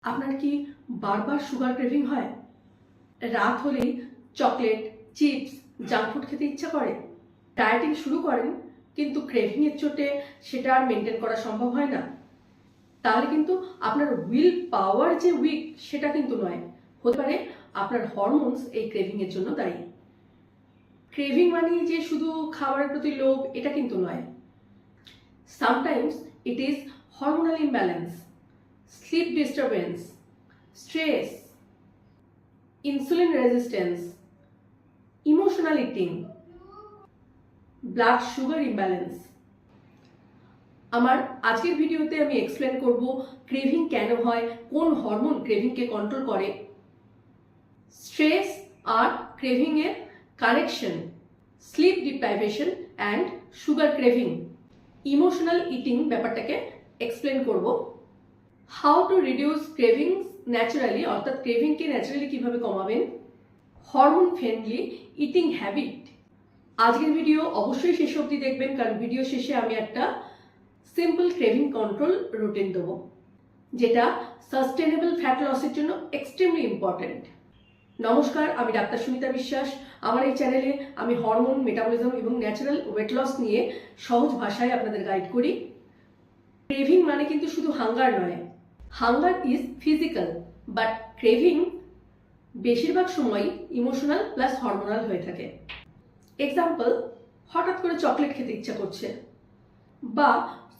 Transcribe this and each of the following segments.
আপনার কি বারবার সুগার ক্রেভিং হয়? রাত হলেই চকলেট, চিপস, জাঙ্ক ফুড খেতে ইচ্ছা করে? ডায়েটিং শুরু করেন কিন্তু ক্রেভিংয়ের চোটে সেটা আর মেনটেন করা সম্ভব হয় না? তাহলে কিন্তু আপনার উইল পাওয়ার যে উইক সেটা কিন্তু নয়, হতে পারে আপনার হরমোনস এই ক্রেভিংয়ের জন্য দায়ী। ক্রেভিং মানে যে শুধু খাবারের প্রতি লোভ এটা কিন্তু নয়। Sometimes it is hormonal imbalance, sleep disturbance, stress, insulin resistance, emotional eating, blood sugar imbalance. আমার আজকের ভিডিওতে আমি এক্সপ্লেন করব ক্রেভিং কেন হয়, কোন হরমোন ক্রেভিংকে কন্ট্রোল করে, স্ট্রেস আর ক্রেভিং এর connection, sleep deprivation and sugar craving, emotional eating ব্যাপারটাকে এক্সপ্লেন করব। How to reduce cravings naturally, অর্থাৎ ক্রেভিংকে ন্যাচারালি কিভাবে কমাবেন, হরমোন ফ্রেন্ডলি ইটিং হ্যাবিট। আজকের ভিডিও অবশ্যই শেষ অবধি দেখবেন, কারণ ভিডিও শেষে আমি একটা সিম্পল ক্রেভিং কন্ট্রোল রুটিন দেবো, যেটা সাস্টেনেবল ফ্যাট লসের জন্য এক্সট্রিমলি ইম্পর্টেন্ট। নমস্কার, আমি ডাক্তার সুমিতা বিশ্বাস। আমার এই চ্যানেলে আমি হরমোন, মেটাবলিজম এবং ন্যাচারাল ওয়েট লস নিয়ে সহজ ভাষায় আপনাদের গাইড করি। ক্রেভিং মানে কিন্তু শুধু হাঙ্গার নয়। Hunger is physical, but craving বেশিরভাগ সময় ইমোশনাল প্লাস হরমোনাল হয়ে থাকে। এক্সাম্পল, হঠাৎ করে চকলেট খেতে ইচ্ছা করছে, বা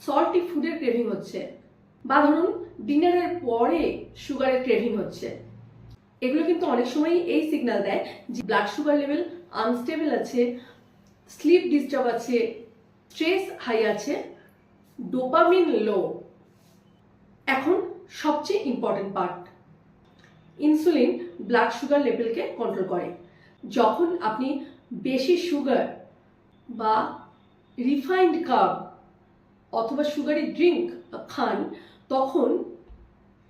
সল্টি ফুডের ক্রেভিং হচ্ছে, বা ধরুন ডিনারের পরে সুগারের ক্রেভিং হচ্ছে। এগুলো কিন্তু অনেক সময় এই সিগন্যাল দেয় যে ব্লাড সুগার লেভেল আনস্টেবল আছে, স্লিপ ডিস্টার্ব আছে, স্ট্রেস হাই আছে, ডোপামিন লো। এখন সবচেয়ে important part, insulin blood sugar লেভেলকে কন্ট্রোল করে। যখন আপনি বেশি সুগার বা রিফাইন্ড কার্ব অথবা সুগারি ড্রিঙ্ক খান, তখন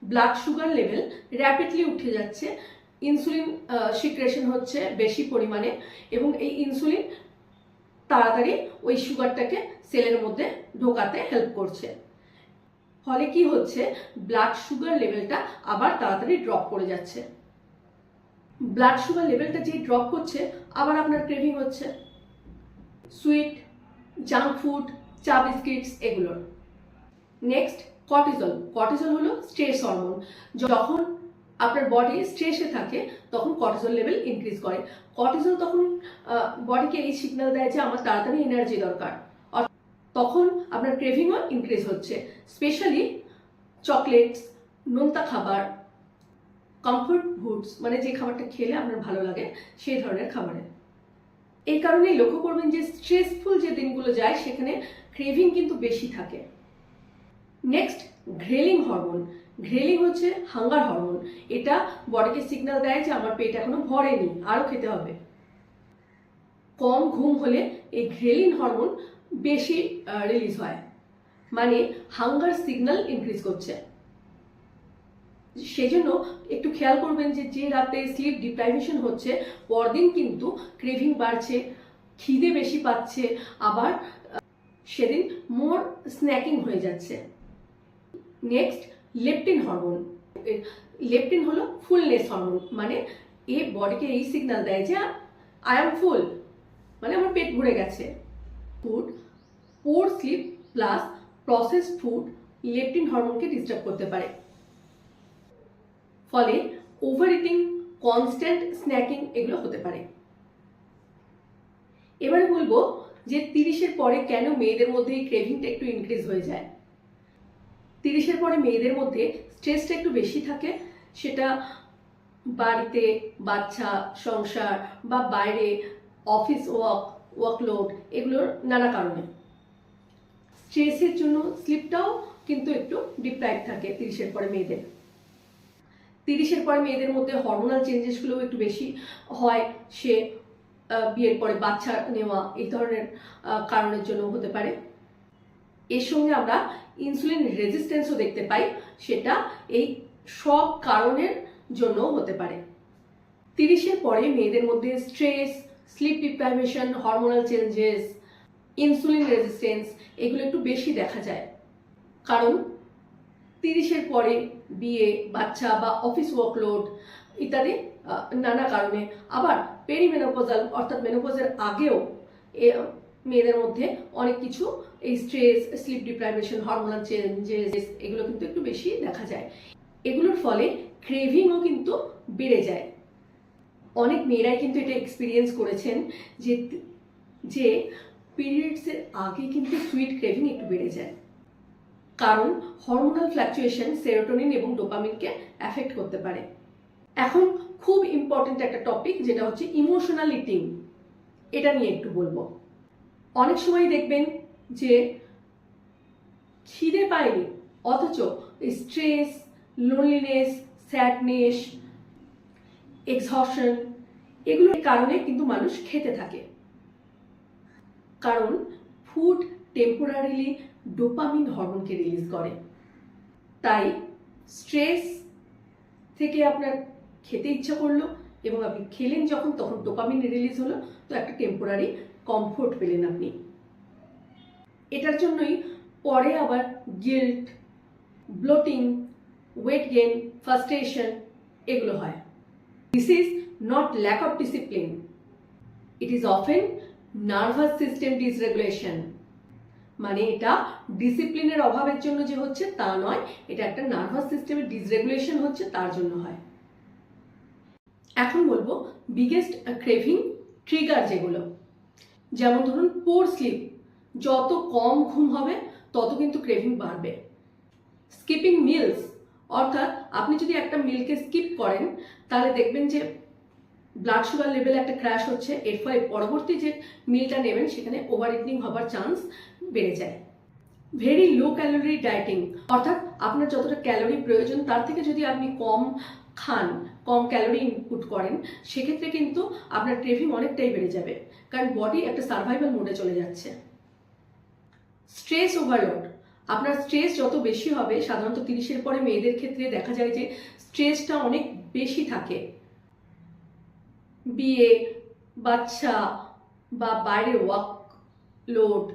ব্লাড সুগার লেভেল র্যাপিডলি উঠে যাচ্ছে, ইনসুলিন সিক্রেশন হচ্ছে বেশি পরিমাণে, এবং এই ইনসুলিন তাড়াতাড়ি ওই সুগারটাকে সেলের মধ্যে ঢোকাতে হেল্প করছে। ফলে কি হচ্ছে, ব্লাড সুগার লেভেলটা আবার তাড়াতাড়ি ড্রপ করে যাচ্ছে। ব্লাড সুগার লেভেলটা যেই ড্রপ করছে, আবার আপনার ক্রেভিং হচ্ছে সুইট, জাঙ্ক ফুড, চা বিস্কিটস এগুলোর। Next, cortisol. কর্টিজল হলো স্ট্রেস হরমোন। যখন আপনার বডি স্ট্রেসে থাকে তখন কর্টিজল লেভেল ইনক্রিজ করে। কর্টিজল তখন বডিকে এই সিগন্যাল দেয় যে আমার তাড়াতাড়ি এনার্জি দরকার, তখন আপনার ক্রেভিংও ইনক্রিজ হচ্ছে। স্পেশালি চকলেটস, নোনতা খাবার, কমফর্ট ফুডস, মানে যে খাবারটা খেলে আপনার ভালো লাগে সেই ধরনের খাবারে। এই কারণেই লক্ষ্য করবেন যে স্ট্রেসফুল যে দিনগুলো যায় সেখানে ক্রেভিং কিন্তু বেশি থাকে। Next, grayling hormone. গ্রেলিং হচ্ছে হাঙ্গার হরমোন। এটা বডিকে সিগন্যাল দেয় যে আমার পেট এখনো ভরেনি, আরও খেতে হবে। কম ঘুম হলে এই গ্রেলিং হরমোন বেশি রিলিজ হয়, মানে হাঙ্গার সিগন্যাল ইনক্রিজ করছে। সেজন্য একটু খেয়াল করবেন যে যে রাতে স্লিপ ডিপ্রাইভেশন হচ্ছে, পরদিন কিন্তু ক্রেভিং বাড়ছে, খিদে বেশি পাচ্ছে, আবার সেদিন মোর স্ন্যাকিং হয়ে যাচ্ছে। Next, leptin hormone. লেপটিন হলো ফুলনেস হরমোন, মানে এ বডিকে এই সিগন্যাল দেয় যে আই এম ফুল, মানে আমার পেট ভরে গেছে। Food, poor sleep plus processed food leptin হরমোনকে ডিস্টার্ব করতে পারে। ফলে ওভার ইটিং, কনস্ট্যান্ট স্ন্যাকিং এগুলো হতে পারে। এবারে বলবো যে 30-এর পরে কেন মেয়েদের মধ্যে এই ক্রেভিংটা একটু ইনক্রিজ হয়ে যায়। 30-এর পরে মেয়েদের মধ্যে স্ট্রেসটা একটু বেশি থাকে, সেটা বাড়িতে বাচ্চা, সংসার, বা বাইরে অফিস ওয়ার্কলোড, এগুলোর নানা কারণে। স্ট্রেসের জন্য স্লিপটাও কিন্তু একটু ডিপ্রাইভ থাকে 30-এর পরে মেয়েদের। 30-এর পরে মেয়েদের মধ্যে হরমোনাল চেঞ্জেসগুলো একটু বেশি হয়, সে বিয়ের পরে বাচ্চা নেওয়া এই ধরনের কারণের জন্য হতে পারে। এর সঙ্গে আমরা ইনসুলিন রেজিস্ট্যান্সও দেখতে পাই, সেটা এই সব কারণের জন্য হতে পারে। 30-এর পরে মেয়েদের মধ্যে stress, sleep deprivation, hormonal changes, insulin resistance এগুলো একটু বেশি দেখা যায়, কারণ 30-এর পরে বিয়ে, বাচ্চা বা অফিস ওয়ার্কলোড ইত্যাদি নানা কারণে। আবার পেরিমেনোপজাল অর্থাৎ মেনোপজের আগেও মেয়েদের মধ্যে অনেক কিছু এই stress, sleep deprivation, hormonal changes এগুলো কিন্তু একটু বেশি দেখা যায়। এগুলোর ফলে ক্রেভিংও কিন্তু বেড়ে যায়। অনেক মেয়েরাই কিন্তু এটা এক্সপিরিয়েন্স করেছেন যে যে পিরিয়ডসের আগে কিন্তু সুইট ক্রেভিং একটু বেড়ে যায়, কারণ হরমোনাল ফ্ল্যাকচুয়েশন সেরোটোনিন এবং ডোপামিনকে অ্যাফেক্ট করতে পারে। এখন খুব ইম্পর্টেন্ট একটা টপিক, যেটা হচ্ছে ইমোশনাল ইটিং। এটা নিয়ে একটু বলবো। অনেক সময় দেখবেন যে খিদে পায়নি, অথচ স্ট্রেস, লোনলিনেস, স্যাডনেস, এক্সহশন এগুলোর কারণে কিন্তু মানুষ খেতে থাকে। কারণ ফুড টেম্পোরারিলি ডোপামিন হরমোনকে রিলিজ করে। তাই স্ট্রেস থেকে আপনার খেতে ইচ্ছা করলো এবং আপনি খেলেন যখন, তখন ডোপামিন রিলিজ হলো, তো একটা টেম্পোরারি কমফোর্ট পেলেন আপনি। এটার জন্যই পরে আবার guilt, bloating, weight gain, frustration এগুলো হয়। This is not lack of discipline, it is often nervous system dysregulation. মানে এটা ডিসিপ্লিনের অভাবের জন্য যে হচ্ছে তা নয়, এটা একটা নার্ভাস সিস্টেমের ডিসরেগুলেশন হচ্ছে, তার জন্য হয়। এখন বলবো বিগেস্ট ক্রেভিং ট্রিগার যেগুলো, যেমন ধরুন পোর স্লিপ, যত কম ঘুম হবে তত কিন্তু ক্রেভিং বাড়বে। স্কিপিং মিলস, অর্থাৎ আপনি যদি একটা মিলকে স্কিপ করেন তাহলে দেখবেন যে ব্লাড সুগার লেভেলে একটা ক্র্যাশ হচ্ছে, এর ফলে পরবর্তী যে মিলটা নেবেন সেখানে ওভার ইটিং হবার চান্স বেড়ে যায়। ভেরি লো ক্যালোরি ডায়েটিং, অর্থাৎ আপনার যতটা ক্যালোরি প্রয়োজন তার থেকে যদি আপনি কম খান, কম ক্যালোরি ইনপুট করেন, সেক্ষেত্রে কিন্তু আপনার ক্রেভিং অনেকটাই বেড়ে যাবে, কারণ বডি একটা সার্ভাইভাল মোডে চলে যাচ্ছে। স্ট্রেস ওভারলোড, আপনার স্ট্রেস যত বেশি হবে, সাধারণত 30-এর পরে মেয়েদের ক্ষেত্রে দেখা যায় যে স্ট্রেসটা অনেক বেশি থাকে। বিয়ে, বাচ্চা বা বাইরের ওয়ার্কলোড,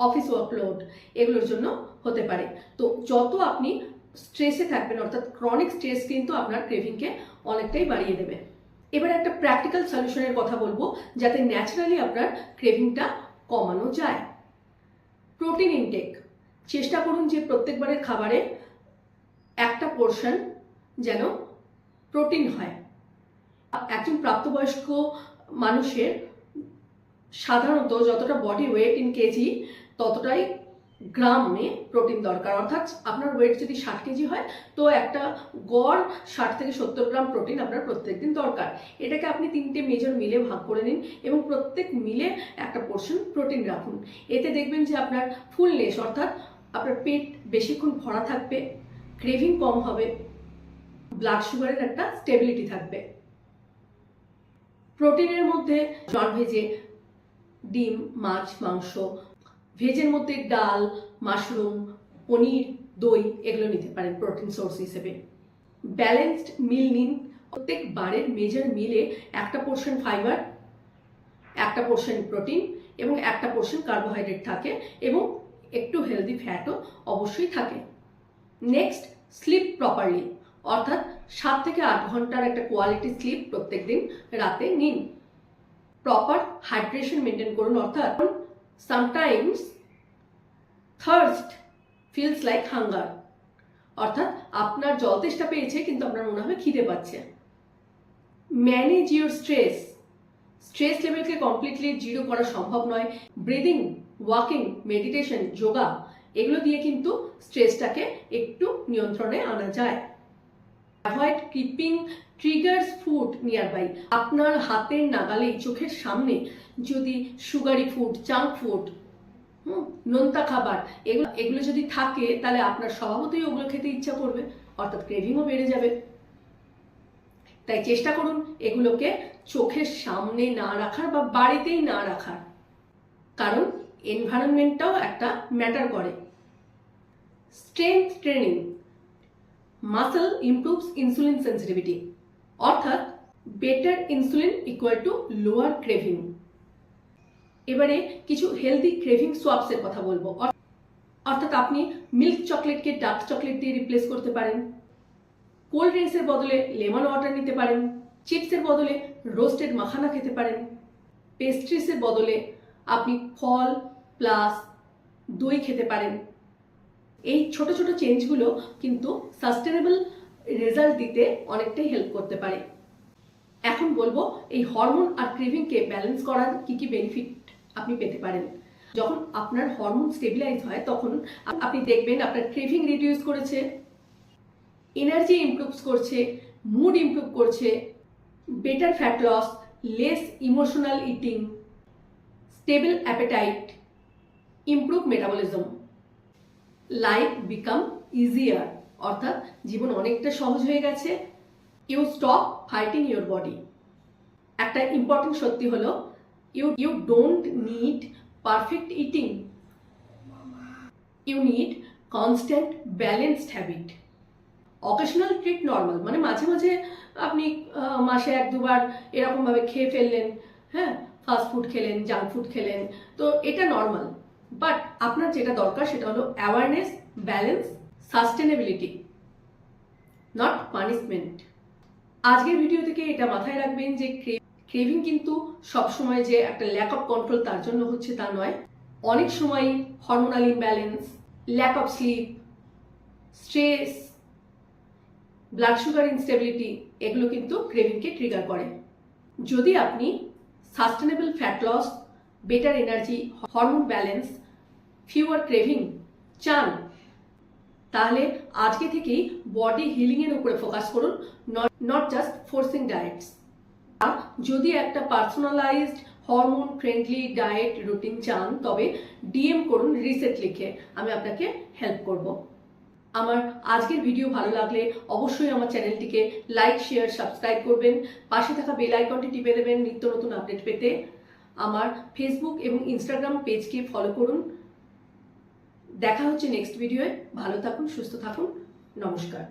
অফিস ওয়ার্কলোড এগুলোর জন্য হতে পারে। তো যত আপনি স্ট্রেসে থাকবেন, অর্থাৎ ক্রনিক স্ট্রেস কিন্তু আপনার ক্রেভিংকে অনেকটাই বাড়িয়ে দেবে। এবার একটা প্র্যাকটিক্যাল সলিউশনের কথা বলবো, যাতে ন্যাচারালি আপনার ক্রেভিংটা কমানো যায়। প্রোটিন ইনটেক, চেষ্টা করুন যে প্রত্যেকবারের খাবারে একটা পোর্শন যেন প্রোটিন হয়। একজন প্রাপ্তবয়স্ক মানুষের সাধারণত যতটা বডি ওয়েট ইন কেজি ততটাই গ্রামে প্রোটিন দরকার। অর্থাৎ আপনার ওয়েট যদি 60 কেজি হয়, তো একটা গড় 60 থেকে 70 গ্রাম প্রোটিন আপনার প্রত্যেকদিন দরকার। এটাকে আপনি 3টে মেজর মিলে ভাগ করে নিন এবং প্রত্যেক মিলে একটা পোর্শন প্রোটিন রাখুন। এতে দেখবেন যে আপনার ফুলনেস, অর্থাৎ আপনার পেট বেশিক্ষণ ভরা থাকবে, ক্রেভিং কম হবে, ব্লাড সুগারের একটা স্টেবিলিটি থাকবে। প্রোটিনের মধ্যে ননভেজে ডিম, মাছ, মাংস, ভেজের মধ্যে ডাল, মাশরুম, পনির, দই এগুলো নিতে পারেন প্রোটিন সোর্স হিসেবে। ব্যালেন্সড মিল নিন। প্রত্যেক বারের মেজর মিলে একটা পোর্শন ফাইবার, একটা পোর্শন প্রোটিন এবং একটা পোর্শন কার্বোহাইড্রেট থাকে, এবং একটু হেলদি ফ্যাটও অবশ্যই থাকে। নেক্সট, স্লিপ প্রপারলি, অর্থাৎ 7 থেকে 8 ঘন্টার একটা কোয়ালিটি স্লিপ প্রত্যেকদিন রাতে নিন। প্রপার হাইড্রেশন মেনটেন করুন, অর্থাৎ sometimes thirst feels like hunger, অর্থাৎ আপনার জল তেষ্টা পেয়েছে কিন্তু আপনার মনে হবে খিদে পাচ্ছে। ম্যানেজ ইউর স্ট্রেস, স্ট্রেস লেভেলকে কমপ্লিটলি জিরো করা সম্ভব নয়। ব্রিদিং, ওয়াকিং, মেডিটেশন, যোগা এগুলো দিয়ে কিন্তু স্ট্রেসটাকে একটু নিয়ন্ত্রণে আনা যায়। Avoid keeping triggers food nearby, আপনার হাতের নাগালেই, চোখের সামনে যদি সুগারি ফুড, জাঙ্ক ফুড, নোনতা খাবার এগুলো যদি থাকে, তাহলে আপনার স্বভাবতই ওগুলো খেতে ইচ্ছা করবে, অর্থাৎ ক্রেভিংও বেড়ে যাবে। তাই চেষ্টা করুন এগুলোকে চোখের সামনে না রাখার বা বাড়িতেই না রাখার, কারণ এনভায়রনমেন্টটাও একটা ম্যাটার করে। Strength training, muscle improves insulin sensitivity, অর্থাৎ better insulin equal to lower craving. এবারে কিছু হেলদি ক্রেভিং সোয়াপসের কথা বলবো, অর্থাৎ আপনি মিল্ক চকলেটকে ডার্ক চকলেট দিয়ে রিপ্লেস করতে পারেন, কোল্ড ড্রিঙ্কসের বদলে লেমন ওয়াটার নিতে পারেন, চিপসের বদলে রোস্টেড মাখানা খেতে পারেন, পেস্ট্রিসের বদলে আপনি ফল প্লাস দই খেতে পারেন। এই ছোট ছোট চেঞ্জগুলো কিন্তু সাস্টেনেবল রেজাল্ট দিতে অনেকটাই হেল্প করতে পারে। এখন বলবো এই হরমোন আর ক্রেভিংকে ব্যালেন্স করার কি কি বেনিফিট আপনি পেতে পারেন। যখন আপনার হরমোন স্টেবিলাইজ হয় তখন আপনি দেখবেন আপনার ক্রেভিং রিডিউস করেছে, এনার্জি ইমপ্রুভ করছে, মুড ইমপ্রুভ করছে, better fat loss, less emotional eating, stable appetite, improve metabolism, life become easier, অর্থাৎ জীবন অনেকটা সহজ হয়ে গেছে। You stop fighting your body. একটা ইম্পর্টেন্ট সত্যি হলো you don't need perfect eating, you need constant balanced habit. Occasional treat normal, মানে মাঝে মাঝে আপনি মাসে 1-2 বার এরকমভাবে খেয়ে ফেললেন, হ্যাঁ, ফাস্ট ফুড খেলেন, জাঙ্ক ফুড খেলেন, তো এটা নর্মাল। বাট আপনার যেটা দরকার সেটা হলো awareness, balance, sustainability, not punishment. আজকের ভিডিও থেকে এটা মাথায় রাখবেন যে ক্রেভিং কিন্তু সবসময় যে একটা ল্যাক অফ কন্ট্রোল তার জন্য হচ্ছে তা নয়। অনেক সময় hormonal imbalance, lack of sleep, stress, blood sugar instability, এগুলো কিন্তু ক্রেভিংকে ট্রিগার করে। যদি আপনি sustainable fat loss, better energy, hormone balance, fewer craving চান, তাহলে আজকে থেকেই বডি হিলিং এর উপরে ফোকাস করুন, নট জাস্ট ফোর্সিং ডায়েটস। আর যদি একটা personalised hormone friendly diet routine চান তবে ডিএম করুন রিসেট লিখে, আমি আপনাকে হেল্প করব। আমার আজকের ভিডিও ভালো লাগলে অবশ্যই আমার চ্যানেলটিকে লাইক, শেয়ার, সাবস্ক্রাইব করবেন। পাশে থাকা বেল আইকনটি টিপে দেবেন নিত্য নতুন আপডেট পেতে। আমার ফেসবুক এবং ইনস্টাগ্রাম পেজকে ফলো করুন। দেখা হচ্ছে নেক্সট ভিডিওয়ে। ভালো থাকুন, সুস্থ থাকুন, নমস্কার।